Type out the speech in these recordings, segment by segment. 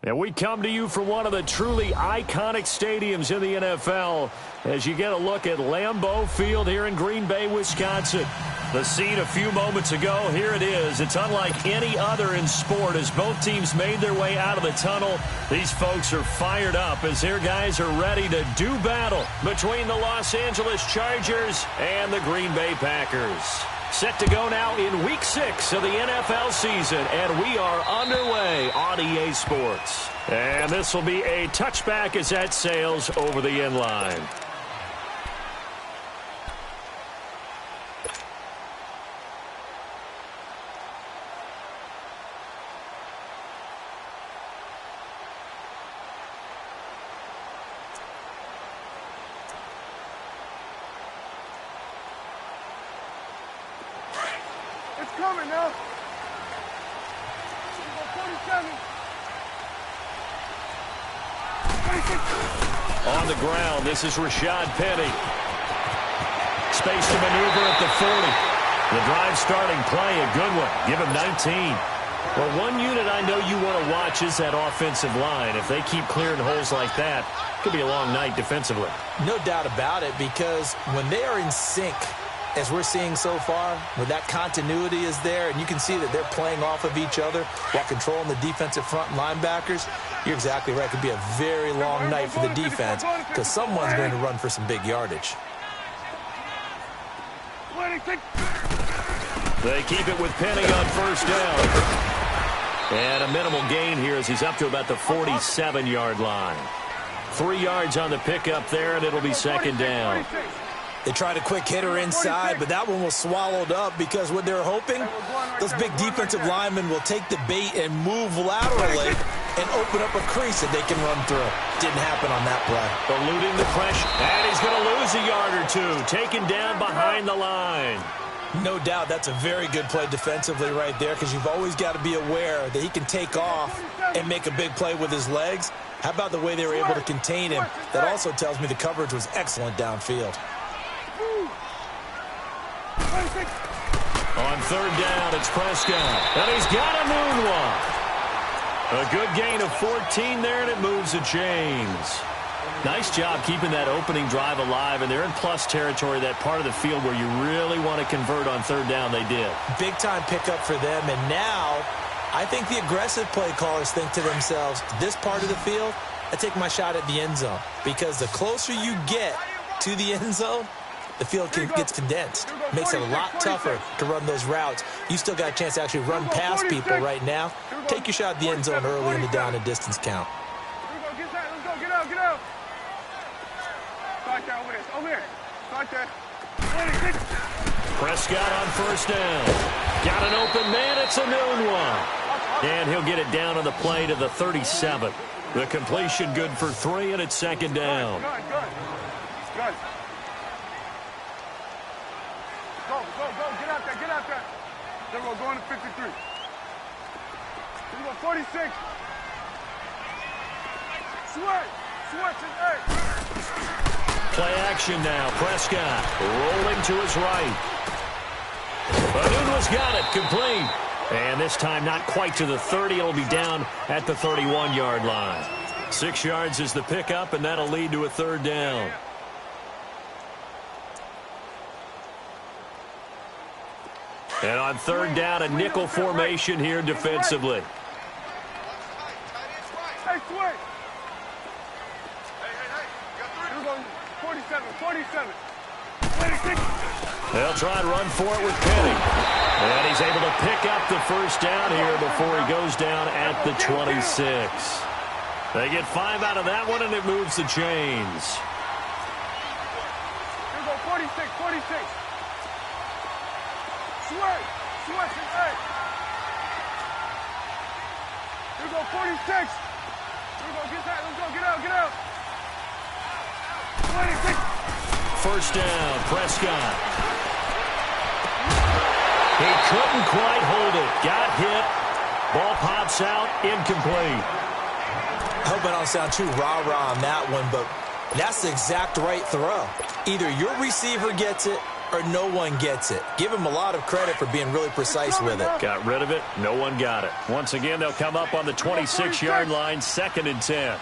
And we come to you from one of the truly iconic stadiums in the NFL as you get a look at Lambeau Field here in Green Bay, Wisconsin. The scene a few moments ago, here it is. It's unlike any other in sport as both teams made their way out of the tunnel. These folks are fired up as their guys are ready to do battle between the Los Angeles Chargers and the Green Bay Packers. Set to go now in Week 6 of the NFL season, and we are underway on EA Sports. And this will be a touchback as that sails over the end line. Coming now. 47. On the ground, this is Rashad Penny. Space to maneuver at the 40. The drive starting play, a good one. Give him 19. Well, one unit I know you want to watch is that offensive line. If they keep clearing holes like that, it could be a long night defensively. No doubt about it, because when they are in sync, as we're seeing so far, where that continuity is there, and you can see that they're playing off of each other while controlling the defensive front linebackers, you're exactly right. It could be a very long night for the defense because someone's going to run for some big yardage. They keep it with Penny on first down. And a minimal gain here as he's up to about the 47-yard line. 3 yards on the pickup there, and it'll be second down. They tried a quick hitter inside, but that one was swallowed up because what they're hoping, those big defensive linemen will take the bait and move laterally and open up a crease that they can run through. Didn't happen on that play. Eluding the pressure, and he's going to lose a yard or two. Taken down behind the line. No doubt that's a very good play defensively right there because you've always got to be aware that he can take off and make a big play with his legs. How about the way they were able to contain him? That also tells me the coverage was excellent downfield. On third down, it's Prescott. And he's got a moonwalk. A good gain of 14 there, and it moves the chains. Nice job keeping that opening drive alive, and they're in plus territory, that part of the field where you really want to convert on third down. They did. Big-time pickup for them, and now I think the aggressive play callers think to themselves, this part of the field, I take my shot at the end zone, because the closer you get to the end zone, the field gets condensed. Makes it a lot tougher to run those routes. You still got a chance to actually run past people right now. Take your shot at the end zone early in the down and distance count. Let's go, get out, get out. Start that over there, over here. Start that. Prescott on first down. Got an open man, it's a known one. And he'll get it down on the play to the 37. The completion good for 3, and it's second down. Good. Go, get out there, get out there. Then we're going to 53. Then we go 46. Switch, and 8. Play action now, Prescott rolling to his right. Badunwa's got it, complete. And this time not quite to the 30, it'll be down at the 31-yard line. 6 yards is the pickup, and that'll lead to a third down. And on third down, a nickel formation here defensively. Hey, switch. Here we go. 47. 26. They'll try and run for it with Penny. And he's able to pick up the first down here before he goes down at the 26. They get 5 out of that one, and it moves the chains. Here we go. 46. Switch, and 8. Here we go, 46. Here we go, get that, let's go, get out. 26. First down, Prescott. He couldn't quite hold it. Got hit. Ball pops out, incomplete. I hope I don't sound too rah-rah on that one, but that's the exact right throw. Either your receiver gets it or no one gets it. Give him a lot of credit for being really precise with it. Got rid of it. No one got it. Once again, they'll come up on the 26-yard line, 2nd and 10.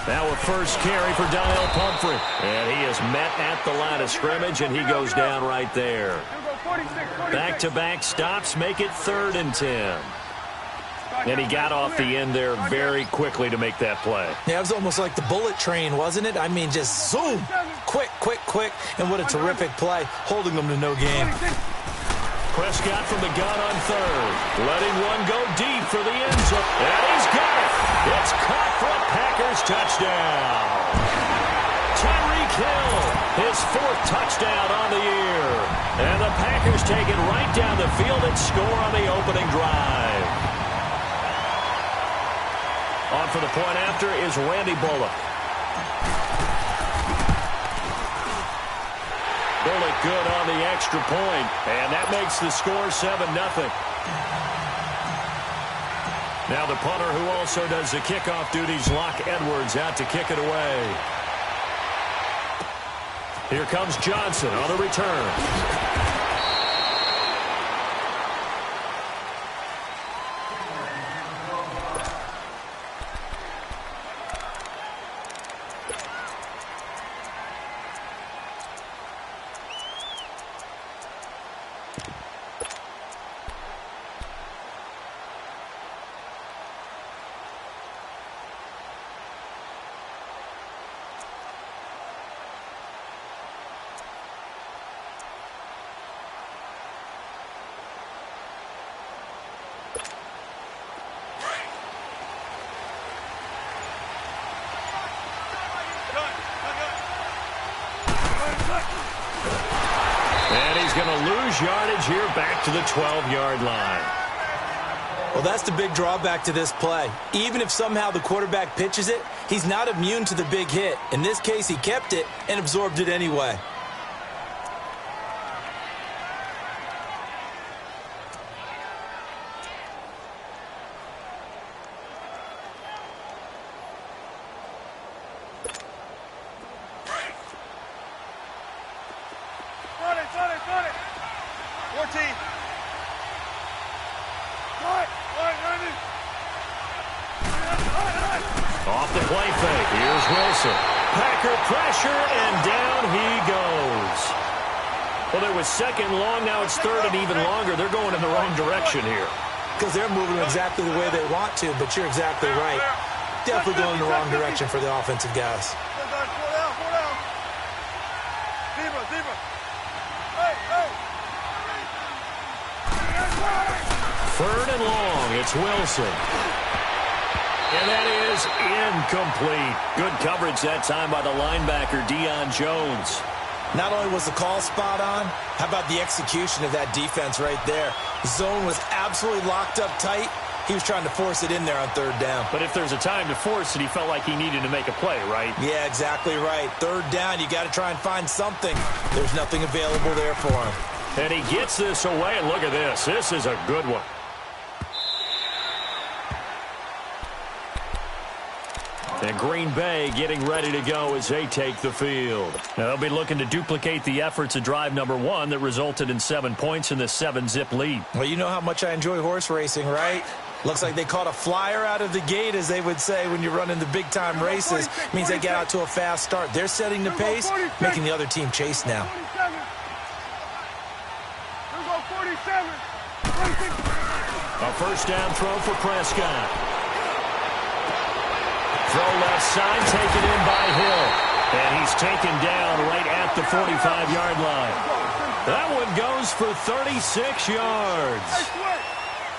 Now a first carry for Donnell Pumphrey. And he is met at the line of scrimmage, and he goes down right there. Back-to-back stops make it 3rd and 10. And he got off the end there very quickly to make that play. Yeah, it was almost like the bullet train, wasn't it? I mean, just zoom. Quick, quick, quick. And what a terrific play, holding them to no gain. Prescott from the gun on 3rd. Letting one go deep for the end zone. And he's got it. It's caught for a Packers touchdown. Tyreek Hill, his 4th touchdown on the year. And the Packers take it right down the field and score on the opening drive. On for the point after is Randy Bullock. Bullock good on the extra point, and that makes the score 7-0. Now the punter, who also does the kickoff duties, Locke Edwards, out to kick it away. Here comes Johnson on the return. And he's going to lose yardage here back to the 12-yard line. Well, that's the big drawback to this play. Even if somehow the quarterback pitches it, he's not immune to the big hit. In this case, he kept it and absorbed it anyway. Off the play fake. Here's Wilson. Packer pressure, and down he goes. Well, there was 2nd long. Now it's 3rd and even longer. They're going in the wrong direction here. Because they're moving exactly the way they want to, but you're exactly right. Definitely going in the wrong direction for the offensive guys. 3rd and long. It's Wilson. And that is incomplete. Good coverage that time by the linebacker, Deion Jones. Not only was the call spot on, how about the execution of that defense right there? The zone was absolutely locked up tight. He was trying to force it in there on 3rd down. But if there's a time to force it, he felt like he needed to make a play, right? Yeah, exactly right. 3rd down, you got to try and find something. There's nothing available there for him. And he gets this away, and look at this. This is a good one. And Green Bay getting ready to go as they take the field. Now they'll be looking to duplicate the efforts of drive number 1 that resulted in 7 points in the 7-zip lead. Well, you know how much I enjoy horse racing, right? Looks like they caught a flyer out of the gate, as they would say when you're running the big-time races. Means they get out to a fast start. They're setting the pace, making the other team chase now. A first down throw for Prescott. Throw left side, taken in by Hill. And he's taken down right at the 45-yard line. That one goes for 36 yards.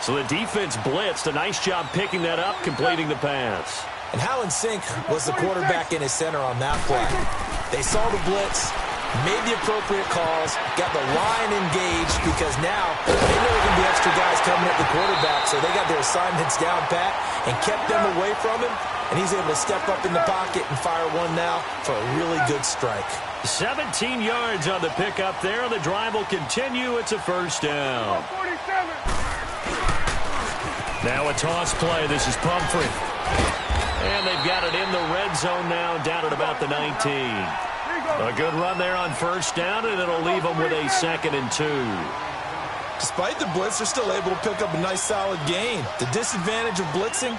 So the defense blitzed. A nice job picking that up, completing the pass. And how in sync was the quarterback in his center on that play? They saw the blitz, made the appropriate calls, got the line engaged, because now they know there are going to be extra guys coming at the quarterback, so they got their assignments down pat and kept them away from him. And he's able to step up in the pocket and fire one now for a really good strike. 17 yards on the pickup there. The drive will continue. It's a first down. Now a toss play. This is Pumphrey. And they've got it in the red zone now, down at about the 19. A good run there on first down, and it'll leave them with a 2nd and 2. Despite the blitz, they're still able to pick up a nice, solid gain. The disadvantage of blitzing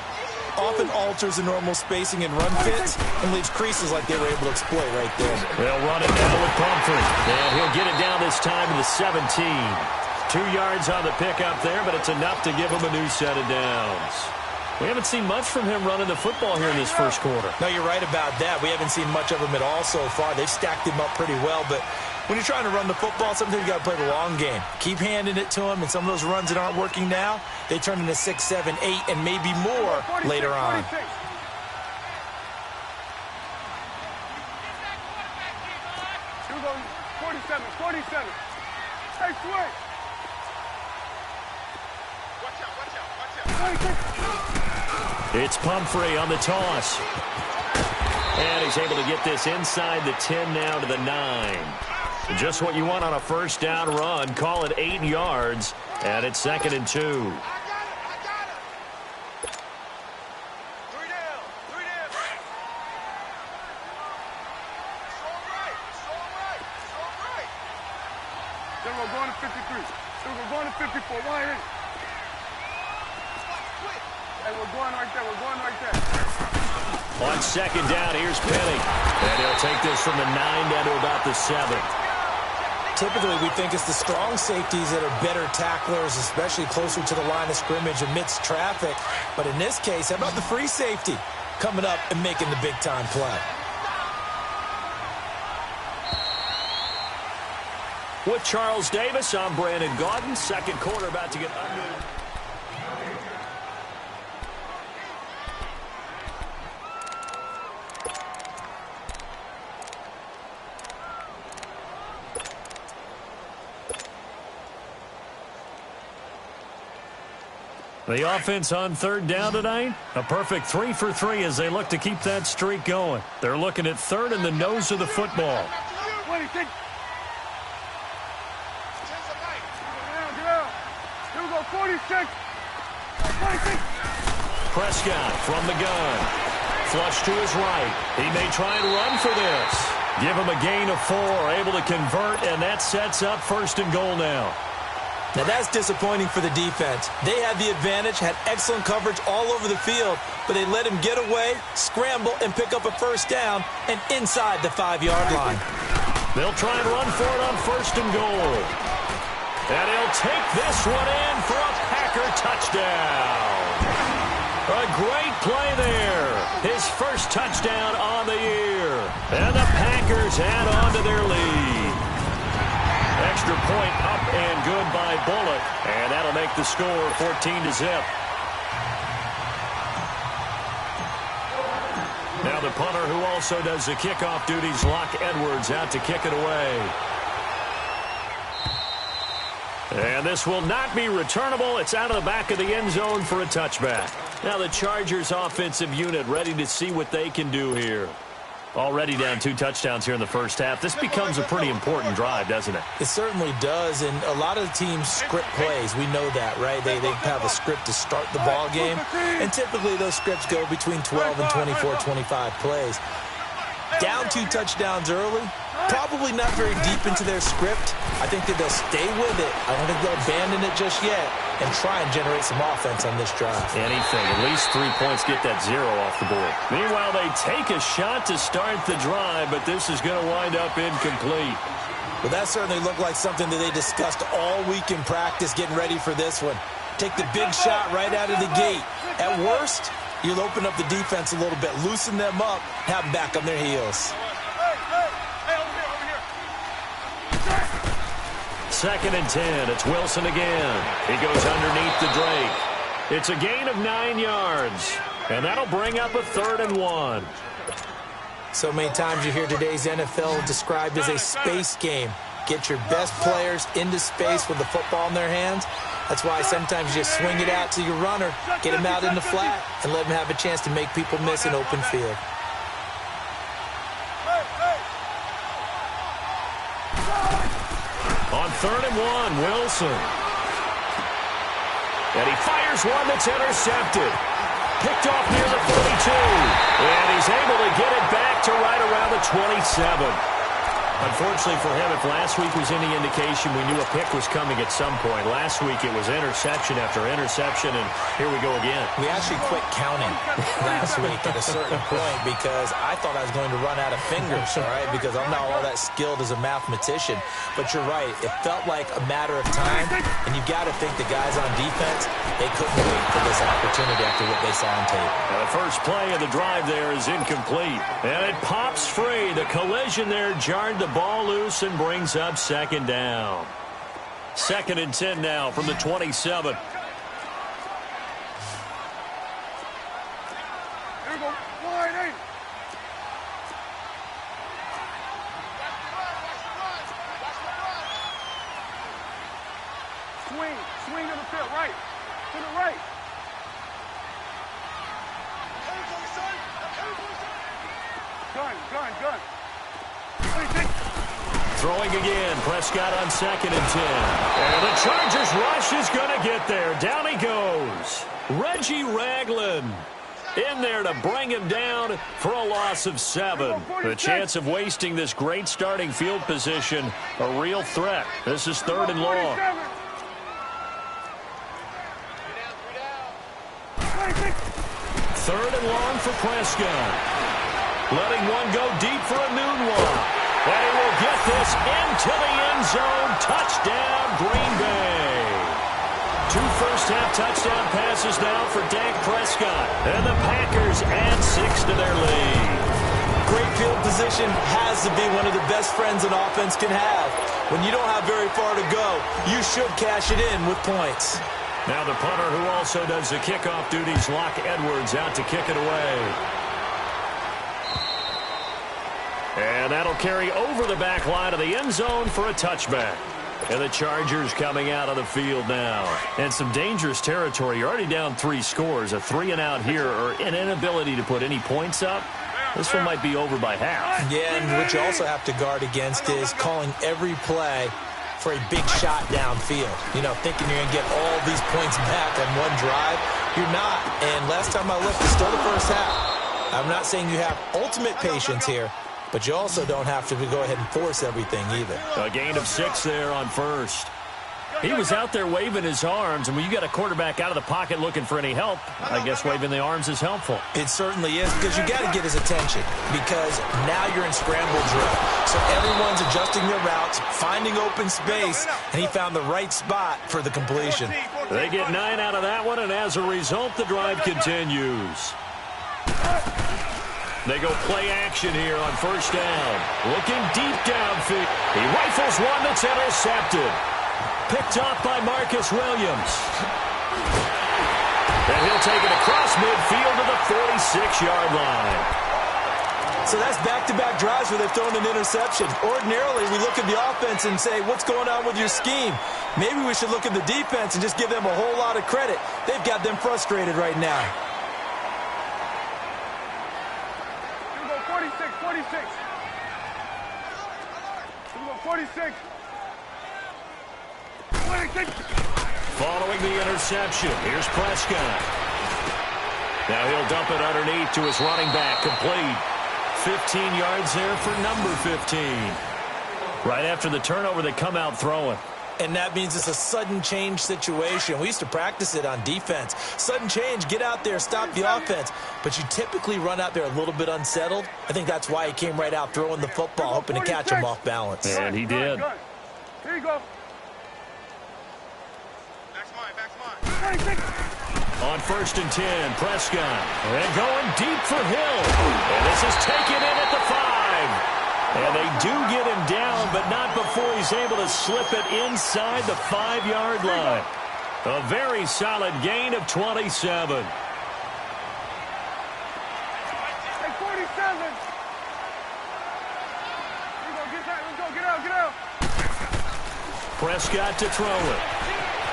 often alters the normal spacing and run fits and leaves creases like they were able to exploit right there. They'll run it down with Pumphrey. And he'll get it down this time to the 17. 2 yards on the pickup there, but it's enough to give him a new set of downs. We haven't seen much from him running the football here in this first quarter. No, you're right about that. We haven't seen much of him at all so far. They've stacked him up pretty well, but when you're trying to run the football, sometimes you got to play the long game. Keep handing it to him, and some of those runs that aren't working now, they turn into 6, 7, 8, and maybe more 46, later on. 46. Here we go, 47, 47. Hey, swing. Watch out, watch out, watch out. It's Pumphrey on the toss. And he's able to get this inside the 10 now to the 9. Just what you want on a first down run. Call it 8 yards, and it's 2nd and 2. I got it. 3 down, 3 down. Strong right, strong right, strong right. Then we're going to 53. Then we're going to 54. Why here? Hey, we're going right there. We're going right there. On 2nd down, here's Penny. And he'll take this from the 9 down to about the 7. Typically, we think it's the strong safeties that are better tacklers, especially closer to the line of scrimmage amidst traffic. But in this case, how about the free safety coming up and making the big-time play? With Charles Davis, I'm Brandon Gaudin. Second quarter about to get under. The offense on 3rd down tonight, a perfect 3 for 3 as they look to keep that streak going. They're looking at 3rd in the nose of the football. Get out. Here we go, 46. 46. Prescott from the gun. Flush to his right. He may try and run for this. Give him a gain of 4, able to convert, and that sets up 1st and goal now. Now, that's disappointing for the defense. They had the advantage, had excellent coverage all over the field, but they let him get away, scramble, and pick up a first down, and inside the 5-yard line. They'll try and run for it on 1st and goal. And he'll take this one in for a Packer touchdown. A great play there. His first touchdown on the year. And the Packers add on to their lead. Extra point up and good by Bullock. And that'll make the score 14-0. Now the punter who also does the kickoff duties, Locke Edwards, out to kick it away. And this will not be returnable. It's out of the back of the end zone for a touchback. Now the Chargers offensive unit ready to see what they can do here. Already down 2 touchdowns here in the first half. This becomes a pretty important drive, doesn't it? It certainly does, and a lot of the teams script plays. We know that, right? They have a script to start the ball game, and typically those scripts go between 12 and 24, 25 plays. Down 2 touchdowns early, probably not very deep into their script. I think that they'll stay with it. I don't think they'll abandon it just yet and try and generate some offense on this drive. Anything. At least 3 points, get that 0 off the board. Meanwhile, they take a shot to start the drive, but this is going to wind up incomplete. Well, that certainly looked like something that they discussed all week in practice, getting ready for this one. Take the big shot right out of the gate. At worst, you'll open up the defense a little bit, loosen them up, have them back on their heels. Second and 10. It's Wilson again. He goes underneath the Drake. It's a gain of 9 yards. And that'll bring up a 3rd and 1. So many times you hear today's NFL described as a space game. Get your best players into space with the football in their hands. That's why sometimes you just swing it out to your runner, get him out in the flat, and let him have a chance to make people miss an open field. On 3rd and 1, Wilson. And he fires one that's intercepted. Picked off near the 42. And he's able to get it back to right around the 27. Unfortunately for him, if last week was any indication, we knew a pick was coming at some point. Last week it was interception after interception, and here we go again. We actually quit counting last week at a certain point because I thought I was going to run out of fingers, all right, because I'm not all that skilled as a mathematician. But you're right. It felt like a matter of time, and you've got to think the guys on defense, they couldn't wait for this opportunity after what they saw on tape. And the first play of the drive there is incomplete. And it pops free. The collision there jarred the ball loose and brings up second down. 2nd and 10 now from the 27. Here we go. Wide eight. Swing to the field, right. To the right. Gun. Throwing again. Prescott on 2nd and 10. And the Chargers rush is going to get there. Down he goes. Reggie Ragland in there to bring him down for a loss of 7. The chance of wasting this great starting field position, a real threat. This is 3rd and long. 3rd and long for Prescott. Letting one go deep for a noon walk. And he will get this into the end zone. Touchdown, Green Bay. 2 first-half touchdown passes now for Dak Prescott. And the Packers add 6 to their lead. Great field position has to be one of the best friends an offense can have. When you don't have very far to go, you should cash it in with points. Now the punter who also does the kickoff duties, Locke Edwards, out to kick it away. And that'll carry over the back line of the end zone for a touchback. And the Chargers coming out of the field now. And some dangerous territory. You're already down 3 scores. A 3-and-out here, or an inability to put any points up. This one might be over by half. Yeah, and what you also have to guard against is calling every play for a big shot downfield. You know, thinking you're going to get all these points back on one drive. You're not. And last time I looked, it's still the first half. I'm not saying you have ultimate patience here, but you also don't have to go ahead and force everything either. A gain of 6 there on first. He was out there waving his arms, and when you got a quarterback out of the pocket looking for any help, I guess waving the arms is helpful. It certainly is, because you got to get his attention, because now you're in scramble drill. So everyone's adjusting their routes, finding open space, and he found the right spot for the completion. They get 9 out of that one, and as a result, the drive continues. They go play action here on first down. Looking deep downfield. He rifles one that's intercepted. Picked off by Marcus Williams. And he'll take it across midfield to the 46-yard line. So that's back-to-back drives where they've thrown an interception. Ordinarily, we look at the offense and say, what's going on with your scheme? Maybe we should look at the defense and just give them a whole lot of credit. They've got them frustrated right now. Here we go, 46. Here we go, 46. Following the interception, here's Prescott. Now he'll dump it underneath to his running back, complete. 15 yards there for number 15. Right after the turnover, they come out throwing. And that means it's a sudden change situation. We used to practice it on defense. Sudden change, get out there, stop the offense. But you typically run out there a little bit unsettled. I think that's why he came right out throwing the football, hoping to catch him off balance. And he did. Here you go. On first and 10, Prescott. And going deep for Hill. And this is taken in at the 5. And they do get him down, but not before he's able to slip it inside the 5-yard line. A very solid gain of 27. Hey, 47. Here we go, get out. Prescott to throw it.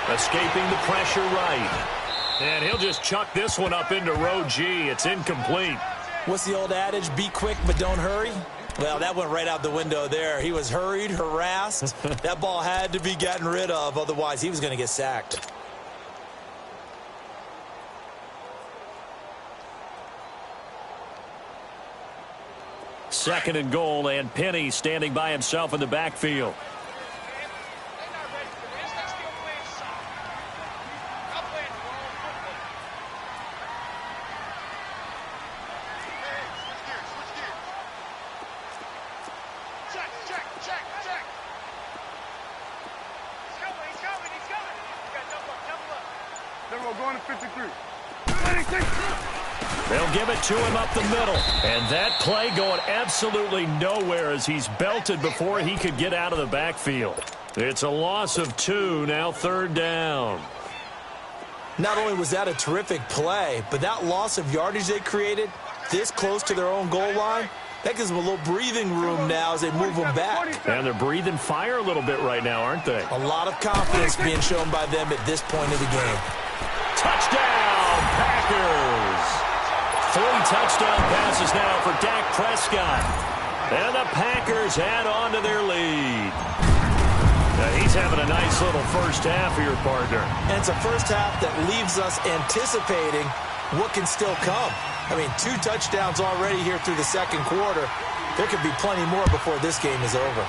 Escaping the pressure right. And he'll just chuck this one up into row G. It's incomplete. What's the old adage? Be quick, but don't hurry? Well, that went right out the window there. He was hurried, harassed. That ball had to be gotten rid of. Otherwise, he was going to get sacked. 2nd and goal, and Penny standing by himself in the backfield. Going to 53. They'll give it to him up the middle. And that play going absolutely nowhere as he's belted before he could get out of the backfield. It's a loss of 2, now 3rd down. Not only was that a terrific play, but that loss of yardage they created this close to their own goal line, that gives them a little breathing room now as they move them back. And they're breathing fire a little bit right now, aren't they? A lot of confidence being shown by them at this point of the game. Touchdown, Packers! 3 touchdown passes now for Dak Prescott. And the Packers add on to their lead. Now he's having a nice little first half here, partner. And it's a first half that leaves us anticipating what can still come. I mean, 2 touchdowns already here through the 2nd quarter. There could be plenty more before this game is over.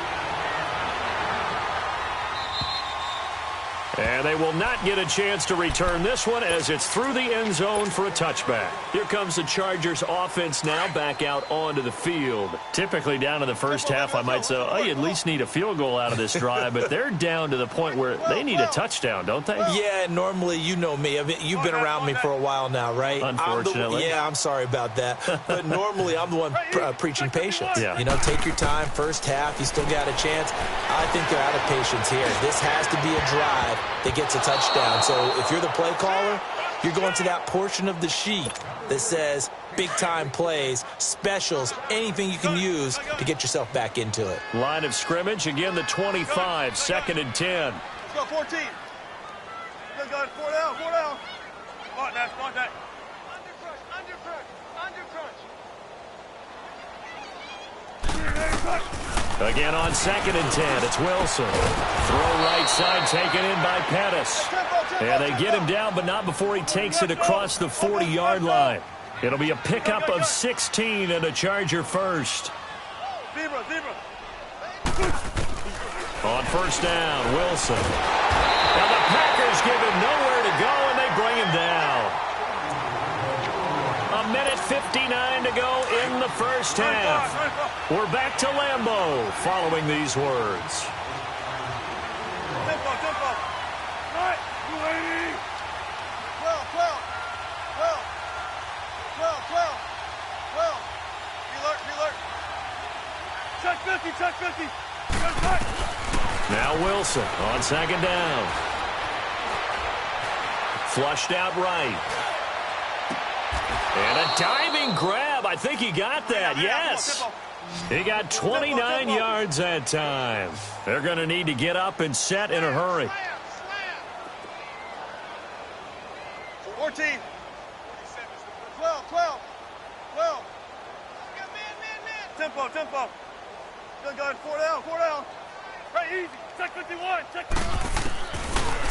And they will not get a chance to return this one as it's through the end zone for a touchback. Here comes the Chargers offense now back out onto the field. Typically down in the first half, I might say, oh, you at least need a field goal out of this drive, but they're down to the point where they need a touchdown, don't they? Yeah, normally, you know me. I mean, you've been around me for a while now, right? Unfortunately. I'm sorry about that. But normally, I'm the one preaching patience. Yeah. You know, take your time, first half, you still got a chance. I think they're out of patience here. This has to be a drive that gets a touchdown. So if you're the play caller, you're going to that portion of the sheet that says big-time plays, specials, anything you can use to get yourself back into it. Line of scrimmage, again the 25, 2nd and 10. Let's go, 14. Let's go, 4 down, 4 down. Spot that, spot that. Under crunch. Again on 2nd and 10, it's Wilson. Throw right side taken in by Pettis. And they get him down, but not before he takes it across the 40-yard line. It'll be a pickup of 16 and a Charger first. Zebra. On first down, Wilson. And the Packers give him nowhere to go, and they bring him down. 1:59 to go in the first half. We're back to Lambeau following these words. Tempo. Right, 280. 12. Be alert. Check 50. Good touch. Now Wilson on 2nd down. Flushed out right. And a diving grab. I think he got that. Yes. He got 29 yards that time. They're going to need to get up and set in a hurry. 14. 12. Tempo. Good guys, 4 down. Right, easy. Check 51.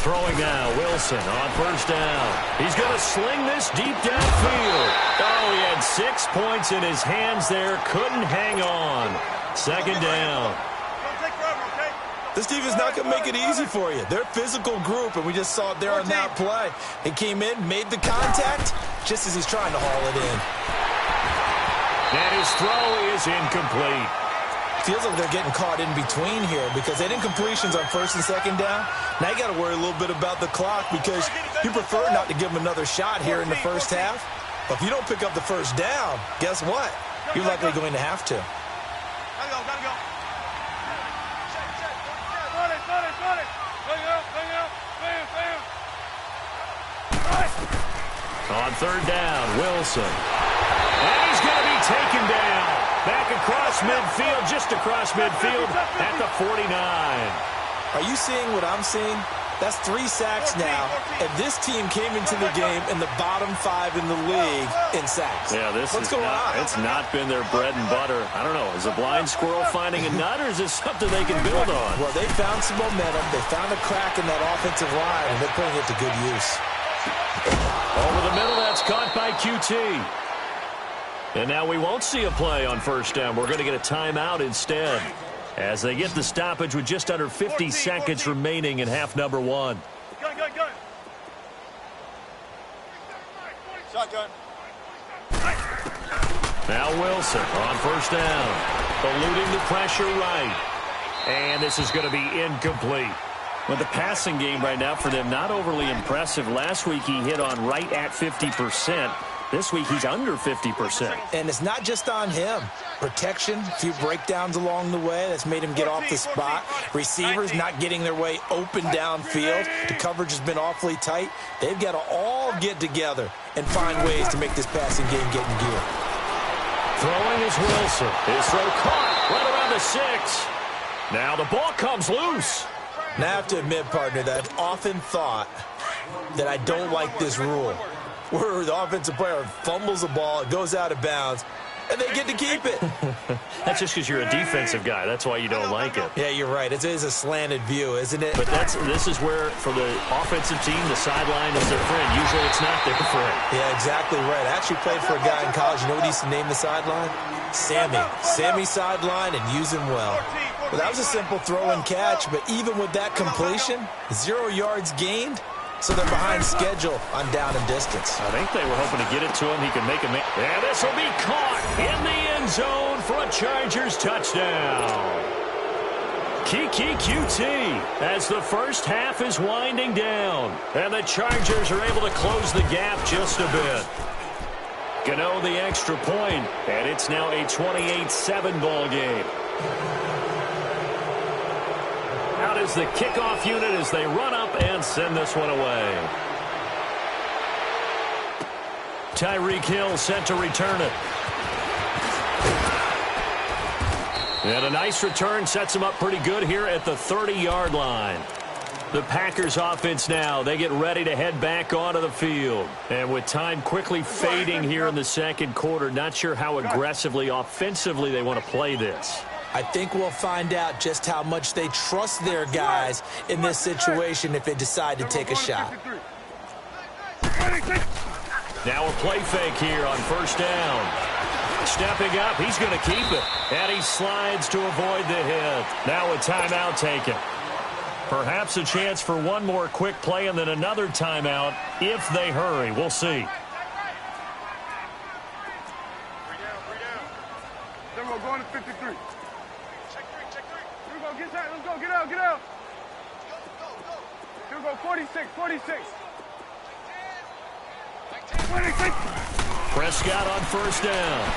Throwing now, Wilson on first down. He's going to sling this deep downfield. Oh, he had 6 points in his hands there. Couldn't hang on. 2nd down. Don't take forever, okay? This defense is not going to make it easy for you. They're a physical group, and we just saw it there on that play. He came in, made the contact, just as he's trying to haul it in. And his throw is incomplete. Feels like they're getting caught in between here because they didn't completions on 1st and 2nd down. Now you got to worry a little bit about the clock because you prefer not to give them another shot here in the first half. But if you don't pick up the first down, guess what? You're likely going to have to. Gotta go. Run it. On 3rd down, Wilson. And he's going to be taken down. Back across midfield, just across midfield at the 49. Are you seeing what I'm seeing? That's 3 sacks now, and this team came into the game in the bottom 5 in the league in sacks. Yeah, What's going on? It's not been their bread and butter. I don't know. Is a blind squirrel finding a nut, or is this something they can build on? Well, they found some momentum. They found a crack in that offensive line, and they're putting it to good use. Over the middle, that's caught by QT. And now we won't see a play on first down. We're going to get a timeout instead as they get the stoppage with just under 50 seconds remaining in half number one. Gun. Shotgun. Now Wilson on first down. Eluding the pressure right. And this is going to be incomplete. Well, the passing game right now for them, not overly impressive. Last week he hit on right at 50%. This week he's under 50%. And it's not just on him. Protection, a few breakdowns along the way that's made him get off the spot. Receivers not getting their way open downfield. The coverage has been awfully tight. They've got to all get together and find ways to make this passing game get in gear. Throwing is Wilson. His throw caught right around the 6. Now the ball comes loose. Now I have to admit, partner, that I've often thought that I don't like this rule, where the offensive player fumbles the ball, it goes out of bounds, and they get to keep it. That's just because you're a defensive guy. That's why you don't like it. Yeah, you're right. It is a slanted view, isn't it? But this is where, for the offensive team, the sideline is their friend. Usually it's not their friend. Yeah, exactly right. I actually played for a guy in college. You know what he used to name the sideline? Sammy. Sammy sideline, and use him well. Well, that was a simple throw and catch, but even with that completion, 0 yards gained, so they're behind schedule on down and distance. I think they were hoping to get it to him. He can make a man. And this will be caught in the end zone for a Chargers touchdown. Kiki QT as the first half is winding down. And the Chargers are able to close the gap just a bit. Gano the extra point, and it's now a 28-7 ball game. Out is the kickoff unit as they run up and send this one away. Tyreek Hill set to return it. And a nice return sets him up pretty good here at the 30-yard line. The Packers offense now, they get ready to head back onto the field. And with time quickly fading here in the second quarter, not sure how aggressively, offensively they want to play this. I think we'll find out just how much they trust their guys in this situation if they decide to take a shot. Now a play fake here on first down. Stepping up, he's going to keep it. And he slides to avoid the hit. Now a timeout taken. Perhaps a chance for one more quick play and then another timeout if they hurry. We'll see. 3 down. Then we're going to 53. Check 3. Here we go. Get that. Let's go. Get out. Here we go. 46. 26. Prescott on first down.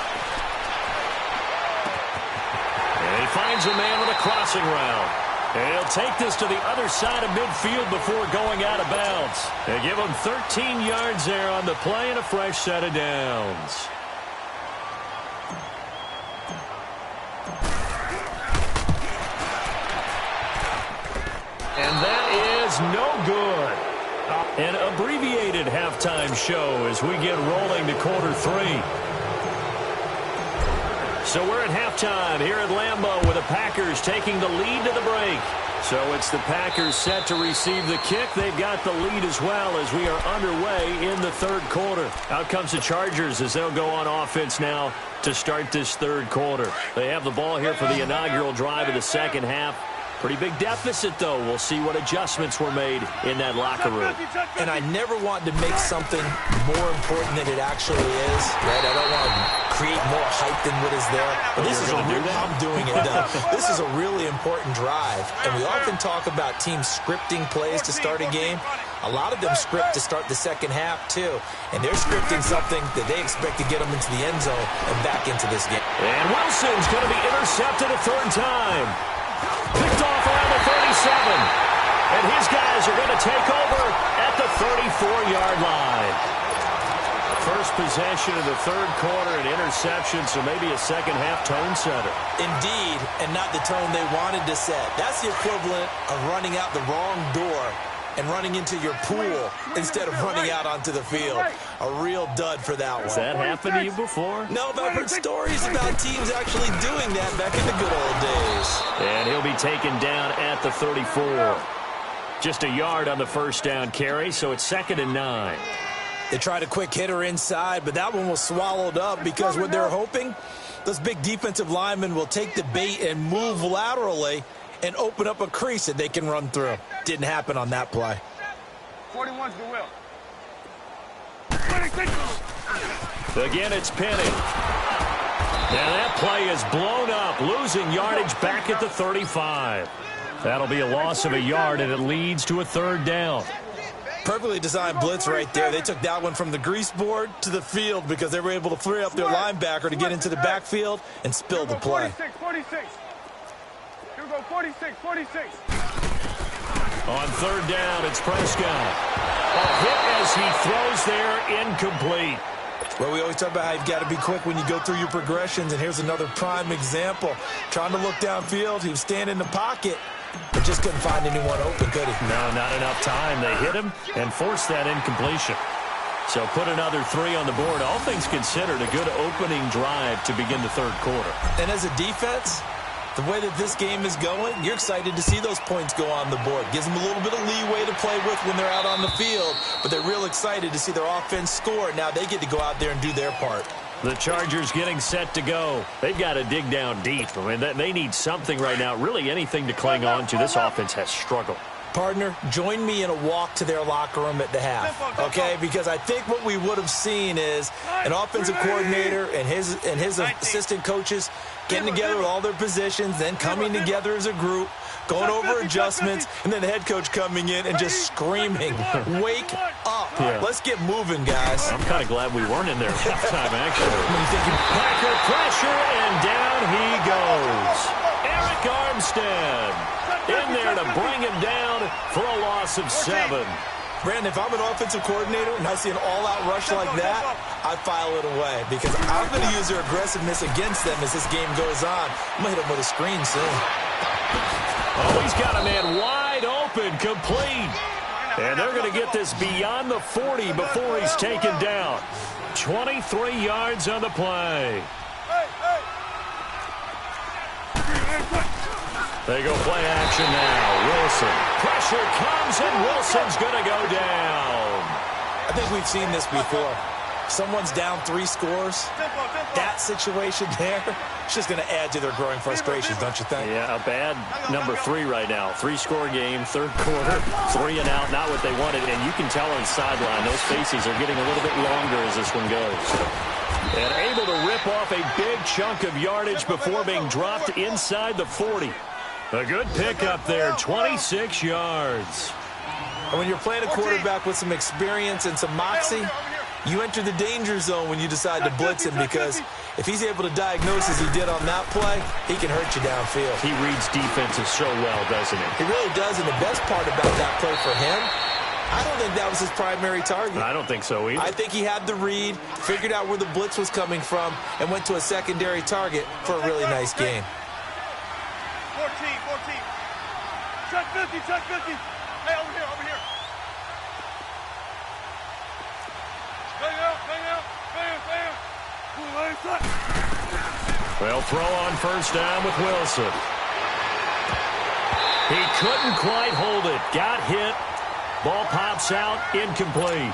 And he finds a man with a crossing route. And he'll take this to the other side of midfield before going out of bounds. They give him 13 yards there on the play and a fresh set of downs. And that is no good. An abbreviated halftime show as we get rolling to quarter 3. So we're at halftime here at Lambeau with the Packers taking the lead to the break. So it's the Packers set to receive the kick. They've got the lead as well as we are underway in the third quarter. Out comes the Chargers as they'll go on offense now to start this third quarter. They have the ball here for the inaugural drive of the second half. Pretty big deficit, though. We'll see what adjustments were made in that locker room. And I never want to make something more important than it actually is, right? I don't want to create more hype than what is there. But this is I'm doing it, though. This is a really important drive. And we often talk about teams scripting plays to start a game. A lot of them script to start the second half, too. And they're scripting something that they expect to get them into the end zone and back into this game. And Wilson's going to be intercepted a third time. Picked off around the 37. And his guys are going to take over at the 34-yard line. First possession of the third quarter, an interception, so maybe a second-half tone setter. Indeed, and not the tone they wanted to set. That's the equivalent of running out the wrong door and running into your pool instead of running out onto the field. A real dud for that one. Has that happened to you before? No, but I've heard stories about teams actually doing that back in the good old days. And he'll be taken down at the 34. Just a yard on the first down carry, so it's 2nd and 9. They tried a quick hitter inside, but that one was swallowed up because what they're hoping, those big defensive linemen will take the bait and move laterally and open up a crease that they can run through. Didn't happen on that play. 41's the will. Again, it's Penny. And that play is blown up, losing yardage back at the 35. That'll be a loss of a yard, and it leads to a third down. Perfectly designed blitz right there. They took that one from the grease board to the field because they were able to free up their linebacker to get into the backfield and spill the play. 46. Here we go, 46. On third down, it's Prescott. A hit as he throws there, incomplete. Well, we always talk about how you've got to be quick when you go through your progressions, and here's another prime example. Trying to look downfield, he was standing in the pocket, but just couldn't find anyone open, could he? No, not enough time. They hit him and forced that incompletion. So put another 3 on the board. All things considered, a good opening drive to begin the third quarter. And as a defense, the way that this game is going, you're excited to see those points go on the board. Gives them a little bit of leeway to play with when they're out on the field, but they're real excited to see their offense score. Now they get to go out there and do their part. The Chargers getting set to go. They've got to dig down deep. I mean, they need something right now, really anything to cling on to. This offense has struggled. Partner, join me in a walk to their locker room at the half, okay? Because I think what we would have seen is an offensive coordinator and his assistant coaches getting together with all their positions, then coming together as a group, going over adjustments, and then the head coach coming in and just screaming, wake up. Yeah. Let's get moving, guys. I'm kind of glad we weren't in there at halftime, actually. Packer pressure, and down he goes. Eric Armstead in there to bring him down for a loss of 7. Brandon, if I'm an offensive coordinator and I see an all-out rush like that, I file it away because I'm going to use their aggressiveness against them as this game goes on. I'm going to hit them with a screen soon. Oh, he's got a man wide open, complete. And they're going to get this beyond the 40 before he's taken down. 23 yards on the play. They go play action now. Wilson. Pressure comes, and Wilson's going to go down. I think we've seen this before. Someone's down 3 scores. That situation there, it's just going to add to their growing frustrations, don't you think? Yeah, a bad number 3 right now. 3-score game, third quarter, 3 and out, not what they wanted. And you can tell on the sideline, those faces are getting a little bit longer as this one goes. And able to rip off a big chunk of yardage before being dropped inside the 40. A good pickup there, 26 yards. And when you're playing a quarterback with some experience and some moxie, you enter the danger zone when you decide to blitz him because if he's able to diagnose as he did on that play, he can hurt you downfield. He reads defenses so well, doesn't he? He really does, and the best part about that play for him, I don't think that was his primary target. I don't think so either. I think he had the read, figured out where the blitz was coming from, and went to a secondary target for a really nice game. 14. Check 50. Hey, over here. Bang out. They'll throw on first down with Wilson. He couldn't quite hold it. Got hit. Ball pops out. Incomplete.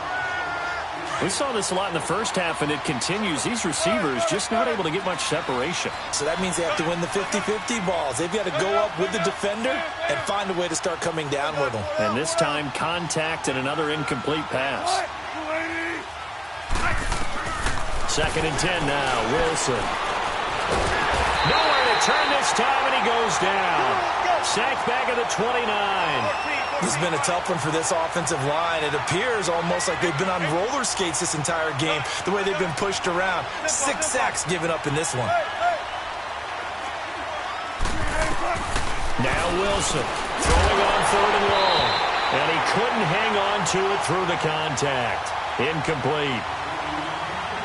We saw this a lot in the first half, and it continues. These receivers just not able to get much separation. So that means they have to win the 50-50 balls. They've got to go up with the defender and find a way to start coming down with them. And this time, contact and another incomplete pass. 2nd and 10 now. Wilson. Nowhere to turn this time, and he goes down. Sacked back at the 29. This has been a tough one for this offensive line. It appears almost like they've been on roller skates this entire game, the way they've been pushed around. 6 sacks given up in this one. Now Wilson throwing on 3rd and long. And he couldn't hang on to it through the contact. Incomplete.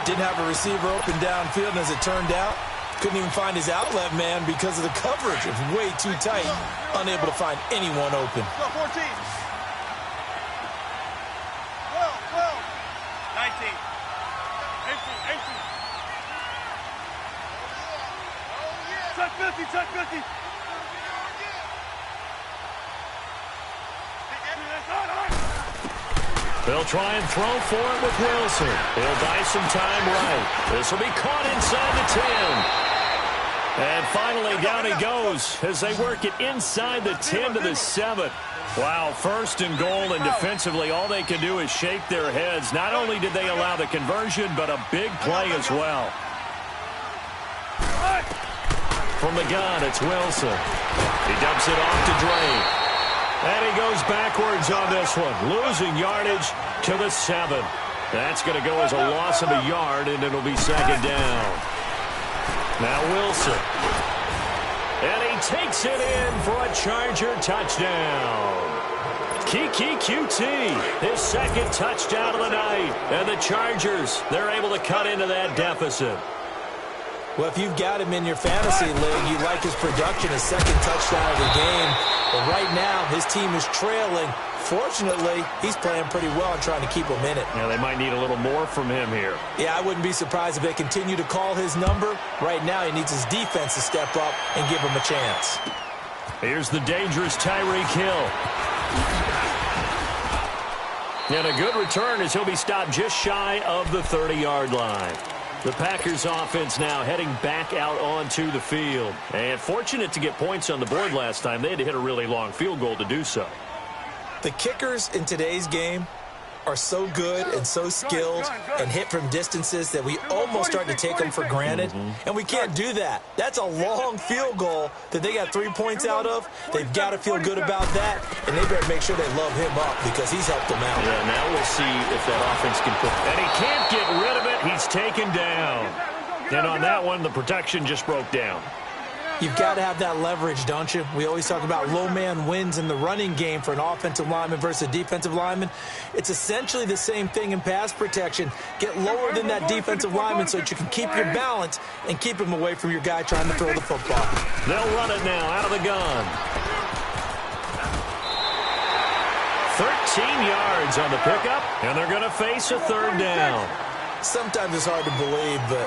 Didn't have a receiver open downfield, and as it turned out, couldn't even find his outlet man because of the coverage. It was way too tight. Unable to find anyone open. 14. 12. 19. 18. Check 50. They'll try and throw for it with Wilson. He'll buy some time right. This will be caught inside the 10. And finally, down he goes as they work it inside the 10 to the 7. Wow, first and goal, and defensively, all they can do is shake their heads. Not only did they allow the conversion, but a big play as well. From the gun, it's Wilson. He dumps it off to Drake. And he goes backwards on this one, losing yardage to the 7. That's going to go as a loss of a yard, and it'll be second down. Now Wilson. And he takes it in for a Charger touchdown. Kiki QT, his second touchdown of the night. And the Chargers, they're able to cut into that deficit. Well, if you've got him in your fantasy league, you like his production, his second touchdown of the game. But right now, his team is trailing. Fortunately, he's playing pretty well and trying to keep him in it. Yeah, they might need a little more from him here. Yeah, I wouldn't be surprised if they continue to call his number. Right now, he needs his defense to step up and give him a chance. Here's the dangerous Tyreek Hill. And a good return as he'll be stopped just shy of the 30-yard line. The Packers offense now heading back out onto the field. And fortunate to get points on the board last time. They had to hit a really long field goal to do so. The kickers in today's game are so good and so skilled and hit from distances that we almost start to take them for granted. And we can't do that. That's a long field goal that they got 3 points out of. They've got to feel good about that, and they better make sure they love him up because he's helped them out. Yeah, now we'll see if that offense can put. And he can't get rid of it. He's taken down. And on that one, the protection just broke down. You've got to have that leverage, don't you? We always talk about low man wins in the running game for an offensive lineman versus a defensive lineman. It's essentially the same thing in pass protection. Get lower than that defensive lineman so that you can keep your balance and keep him away from your guy trying to throw the football. They'll run it now out of the gun. 13 yards on the pickup, and they're going to face a third down. Sometimes it's hard to believe, but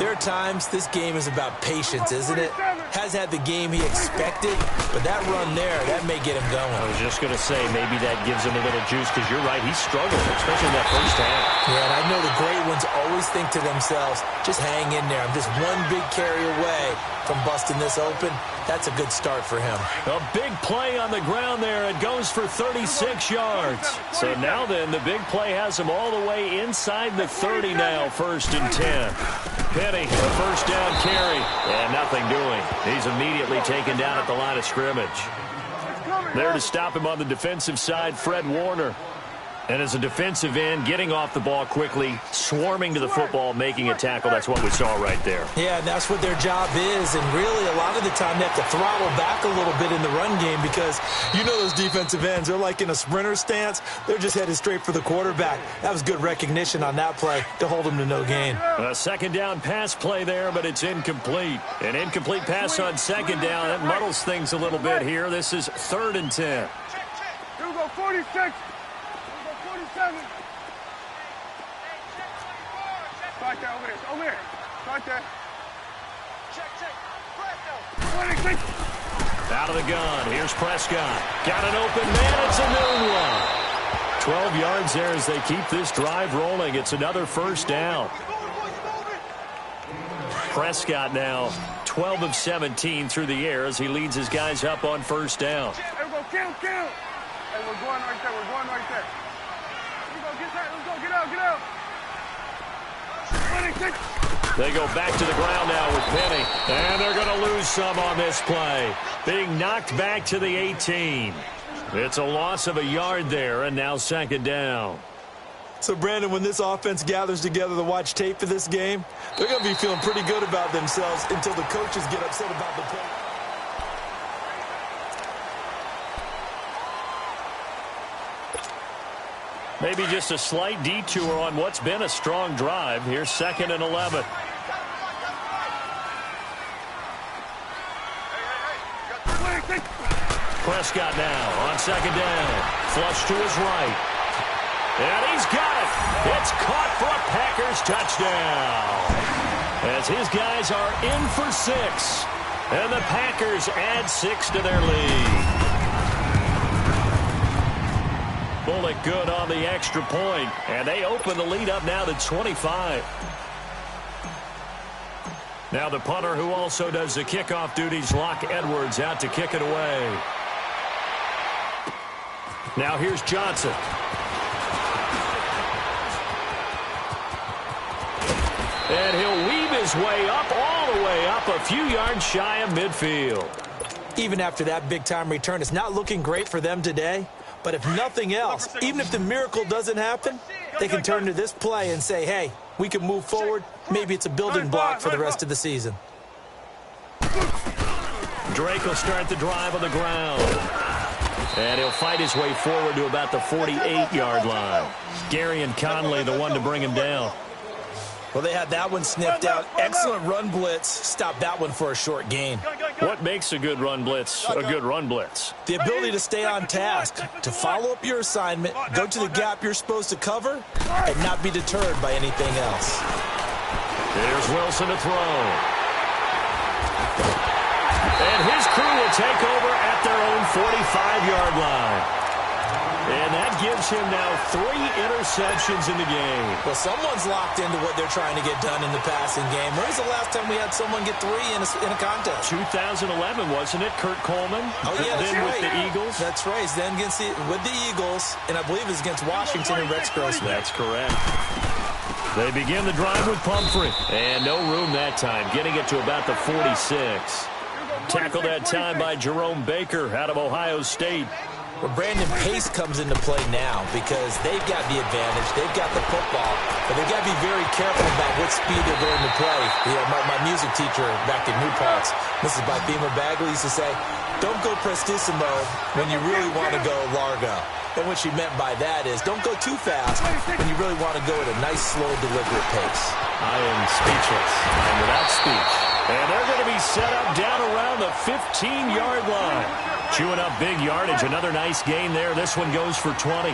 there are times this game is about patience, isn't it? Has had the game he expected, but that run there, that may get him going. I was just going to say, maybe that gives him a little juice, because you're right, he struggled, especially in that first half. Yeah, and I know the great ones always think to themselves, just hang in there. I'm just one big carry away from busting this open. That's a good start for him. A big play on the ground there. It goes for 36 yards. So now then, the big play has him all the way inside the 30 now, 1st and 10. Penny, the first down carry, and nothing doing. He's immediately taken down at the line of scrimmage. There to stop him on the defensive side, Fred Warner. And as a defensive end, getting off the ball quickly, swarming to the football, making a tackle. That's what we saw right there. Yeah, and that's what their job is. And really, a lot of the time, they have to throttle back a little bit in the run game because you know those defensive ends, they're like in a sprinter stance. They're just headed straight for the quarterback. That was good recognition on that play to hold them to no gain. A second down pass play there, but it's incomplete. An incomplete pass on second down. That muddles things a little bit here. This is 3rd and 10. Here we go, 46. Right there, over there. Right there. Check. Out of the gun. Here's Prescott. Got an open man. It's a noon one. 12 yards there as they keep this drive rolling. It's another first down. Prescott now 12 of 17 through the air as he leads his guys up on first down. There we go, count. Hey, we're going right there. Let's go, get out. They go back to the ground now with Penny, and they're going to lose some on this play. Being knocked back to the 18. It's a loss of a yard there, and now second down. So, Brandon, when this offense gathers together to watch tape for this game, they're going to be feeling pretty good about themselves until the coaches get upset about the play. Maybe just a slight detour on what's been a strong drive. Here's 2nd and 11. Prescott now on second down. Flush to his right. And he's got it. It's caught for a Packers touchdown. As his guys are in for 6. And the Packers add 6 to their lead. Bullock good on the extra point, and they open the lead up now to 25. Now the punter who also does the kickoff duties, Locke Edwards, out to kick it away. Now here's Johnson. And he'll weave his way up, all the way up, a few yards shy of midfield. Even after that big-time return, it's not looking great for them today. But if nothing else, even if the miracle doesn't happen, they can turn to this play and say, hey, we can move forward. Maybe it's a building block for the rest of the season. Drake will start the drive on the ground. And he'll fight his way forward to about the 48-yard line. Gary and Conley, the one to bring him down. Well, they had that one sniffed out. Excellent run blitz. Stopped that one for a short gain. What makes a good run blitz a good run blitz? The ability to stay on task, to follow up your assignment, go to the gap you're supposed to cover, and not be deterred by anything else. Here's Wilson to throw. And his crew will take over at their own 45-yard line. And that gives him now 3 interceptions in the game. Well, someone's locked into what they're trying to get done in the passing game. When was the last time we had someone get 3 in a contest? 2011, wasn't it? Kurt Coleman? Oh, yeah, that's then right. with the Eagles? That's right. Then with the Eagles, and I believe it was against Washington and Rex Grossman. That's correct. They begin the drive with Pumphrey. And no room that time, getting it to about the 46. Tackled that time by Jerome Baker out of Ohio State. Well, Brandon Pace comes into play now because they've got the advantage. They've got the football, but they've got to be very careful about what speed they're going to play. You know, my music teacher back in New Paltz, Mrs. Bythema Bagley, used to say, don't go prestissimo when you really want to go largo. And what she meant by that is don't go too fast when you really want to go at a nice, slow, deliberate pace. I am speechless and without speech. And they're going to be set up down around the 15-yard line. Chewing up big yardage. Another nice gain there. This one goes for 20.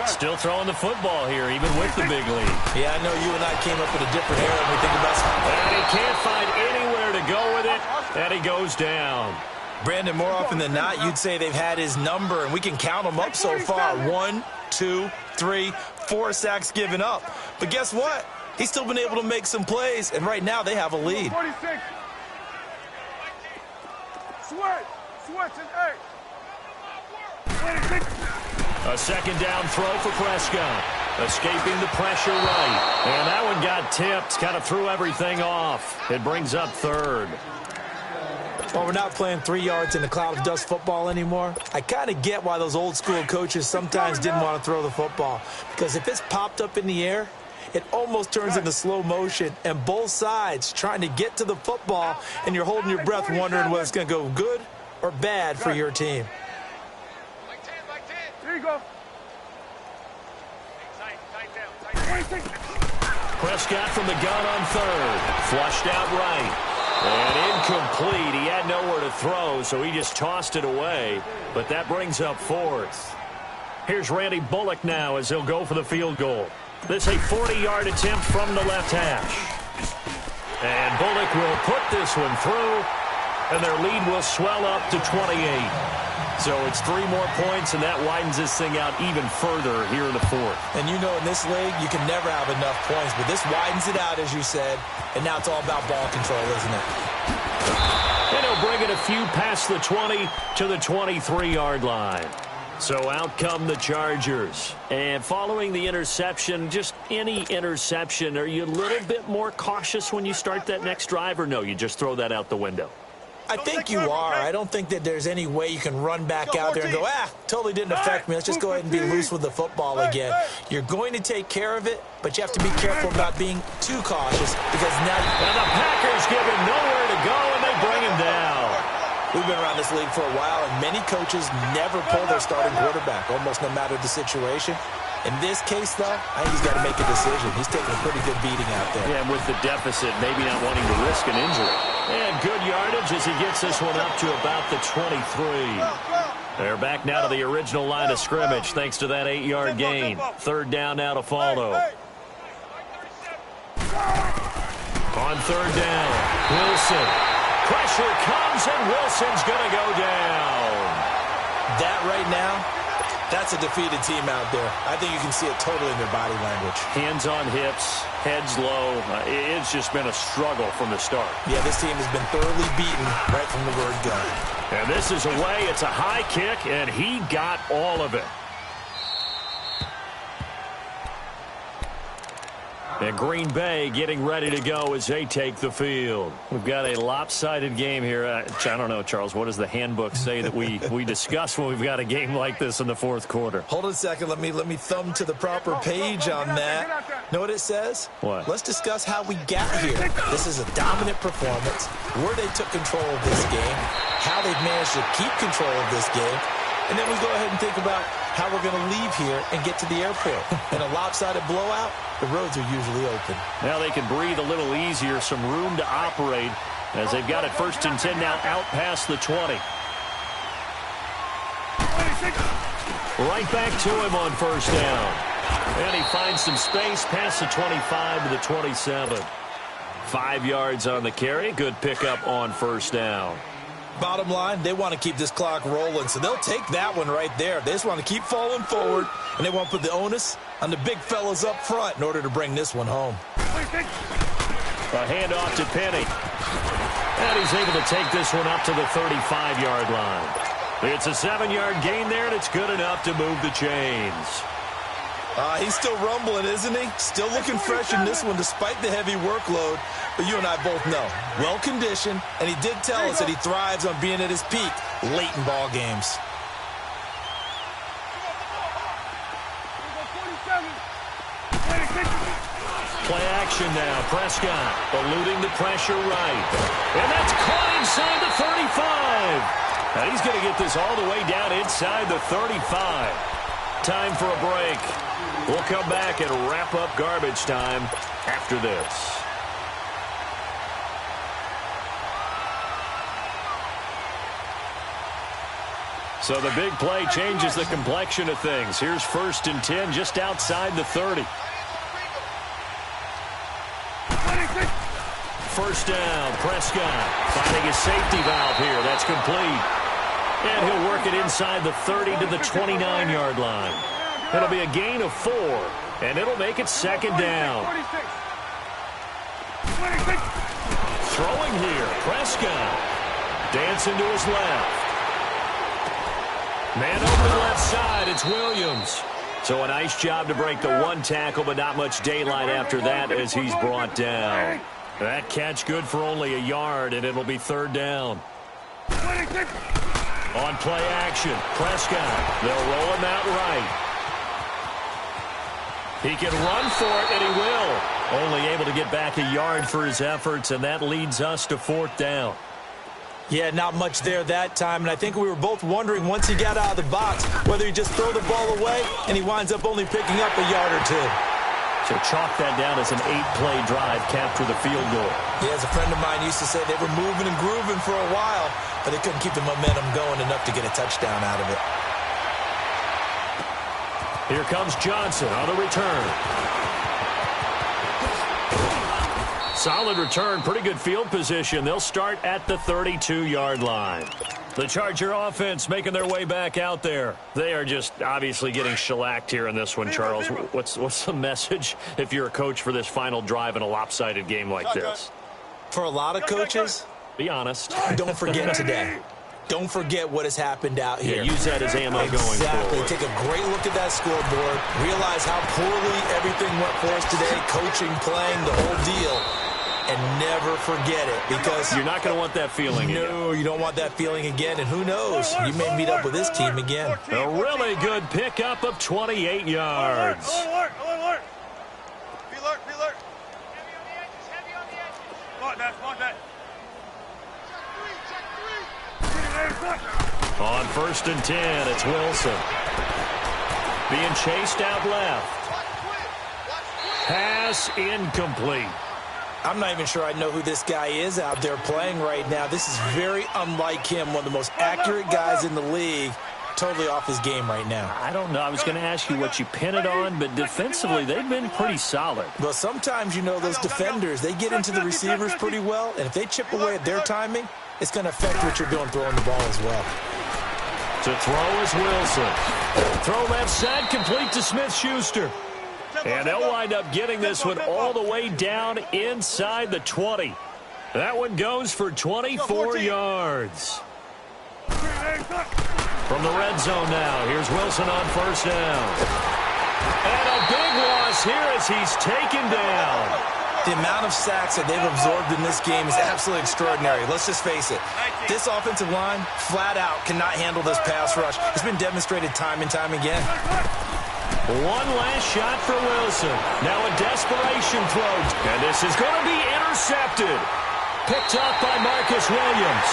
Still throwing the football here, even with the big lead. Yeah, I know you and I came up with a different era when we think about something. And he can't find anywhere to go with it. And he goes down. Brandon, more often than not, you'd say they've had his number, and we can count them up so far. 1, 2, 3, 4 sacks given up. But guess what? He's still been able to make some plays, and right now they have a lead. 46. Switch and 8. A second down throw for Prescott. Escaping the pressure right. And that one got tipped. Kind of threw everything off. It brings up third. Well, we're not playing 3 yards in a cloud of dust football anymore. I kind of get why those old school coaches sometimes didn't want to throw the football. Because if it's popped up in the air, it almost turns into slow motion, and both sides trying to get to the football, and you're holding your breath wondering whether it's going to go good or bad for your team. Here you go. Prescott from the gun on third. Flushed out right. And incomplete. He had nowhere to throw, so he just tossed it away. But that brings up fourth. Here's Randy Bullock now as he'll go for the field goal. This a 40-yard attempt from the left hash. And Bullock will put this one through, and their lead will swell up to 28. So it's 3 more points, and that widens this thing out even further here in the fourth. And you know in this league, you can never have enough points, but this widens it out, as you said, and now it's all about ball control, isn't it? And he'll bring it a few past the 20 to the 23-yard line. So out come the Chargers. And following the interception, just any interception, are you a little bit more cautious when you start that next drive, or no, you just throw that out the window? I think you are. I don't think that there's any way you can run back out there and go, totally didn't affect me. Let's just go ahead and be loose with the football again. You're going to take care of it, but you have to be careful about being too cautious because now and the Packers give him nowhere to go, and they bring him down. We've been around this league for a while, and many coaches never pull their starting quarterback, almost no matter the situation. In this case, though, I think he's got to make a decision. He's taking a pretty good beating out there. Yeah, and with the deficit, maybe not wanting to risk an injury. And good yardage as he gets this one up to about the 23. They're back now to the original line of scrimmage thanks to that 8-yard gain. Third down now to follow. On third down, Wilson. Pressure comes, and Wilson's going to go down. That right now That's a defeated team out there. I think you can see it totally in their body language. Hands on hips, heads low. It's just been a struggle from the start. Yeah, this team has been thoroughly beaten right from the word go. And this is away. It's a high kick, and he got all of it. And Green Bay getting ready to go as they take the field. We've got a lopsided game here. I don't know, Charles, what does the handbook say that we discuss when we've got a game like this in the fourth quarter? Hold on a second. Let me thumb to the proper page on that. Know what it says? What? Let's discuss how we got here. This is a dominant performance, where they took control of this game, how they've managed to keep control of this game, and then we go ahead and think about how we're going to leave here and get to the airport. In a lopsided blowout, the roads are usually open. Now they can breathe a little easier, some room to operate as they've got it 1st and 10 now out past the 20. Right back to him on 1st down. And he finds some space past the 25 to the 27. 5 yards on the carry. Good pickup on 1st down. Bottom line, they want to keep this clock rolling, so they'll take that one right there. They just want to keep falling forward, and they want to put the onus on the big fellas up front in order to bring this one home. A handoff to Penny. And he's able to take this one up to the 35-yard line. It's a 7-yard gain there, and it's good enough to move the chains. He's still rumbling, isn't he? Still looking fresh in this one despite the heavy workload. But you and I both know, well-conditioned, and he did tell us that he thrives on being at his peak late in ball games. Play action now. Prescott eluding the pressure right. And that's caught inside the 35. And he's going to get this all the way down inside the 35. Time for a break. We'll come back and wrap up garbage time after this. So the big play changes the complexion of things. Here's 1st and 10 just outside the 30. 1st down, Prescott finding a safety valve here. That's complete. And he'll work it inside the 30 to the 29-yard line. It'll be a gain of 4, and it'll make it 2nd down. Throwing here, Prescott. Dancing to his left. Man open left side, it's Williams. So a nice job to break the one tackle, but not much daylight after that as he's brought down. That catch good for only a yard, and it'll be 3rd down. On play action, Prescott. They'll roll him out right. He can run for it, and he will. Only able to get back a yard for his efforts, and that leads us to 4th down. Yeah, not much there that time, and I think we were both wondering once he got out of the box whether he just throw the ball away, and he winds up only picking up a yard or 2. So chalk that down as an 8-play drive, capture the field goal. Yeah, as a friend of mine used to say, they were moving and grooving for a while, but they couldn't keep the momentum going enough to get a touchdown out of it. Here comes Johnson on the return. Solid return, pretty good field position. They'll start at the 32-yard line. The Charger offense making their way back out there. They are just obviously getting shellacked here in this one, Charles. What's the message if you're a coach for this final drive in a lopsided game like this? For a lot of coaches, be honest. Don't forget today. Don't forget what has happened out here. Yeah, use that as ammo going forward. Exactly. Take a great look at that scoreboard. Realize how poorly everything went for us today. Coaching, playing, the whole deal. And never forget it, because you're not going to want that feeling again. No, you don't want that feeling again, and who knows? You may meet up with this team again. A really good pickup of 28 yards. Alert. Be alert. Heavy on the edges. Spot that. On 1st and 10, it's Wilson. Being chased out left. Pass incomplete. I'm not even sure I know who this guy is out there playing right now. This is very unlike him, one of the most accurate guys in the league. Totally off his game right now. I don't know. I was going to ask you what you pin it on, but defensively, they've been pretty solid. Well, sometimes, you know, those defenders, they get into the receivers pretty well, and if they chip away at their timing, it's going to affect what you're doing throwing the ball as well. To throw is Wilson. Throw left side, complete to Smith-Schuster. And they'll wind up getting this one all the way down inside the 20. That one goes for 24 yards. From the red zone now, here's Wilson on first down. And a big loss here as he's taken down. The amount of sacks that they've absorbed in this game is absolutely extraordinary. Let's just face it. This offensive line, flat out, cannot handle this pass rush. It's been demonstrated time and time again. One last shot for Wilson. Now a desperation throw. And this is going to be intercepted. Picked up by Marcus Williams.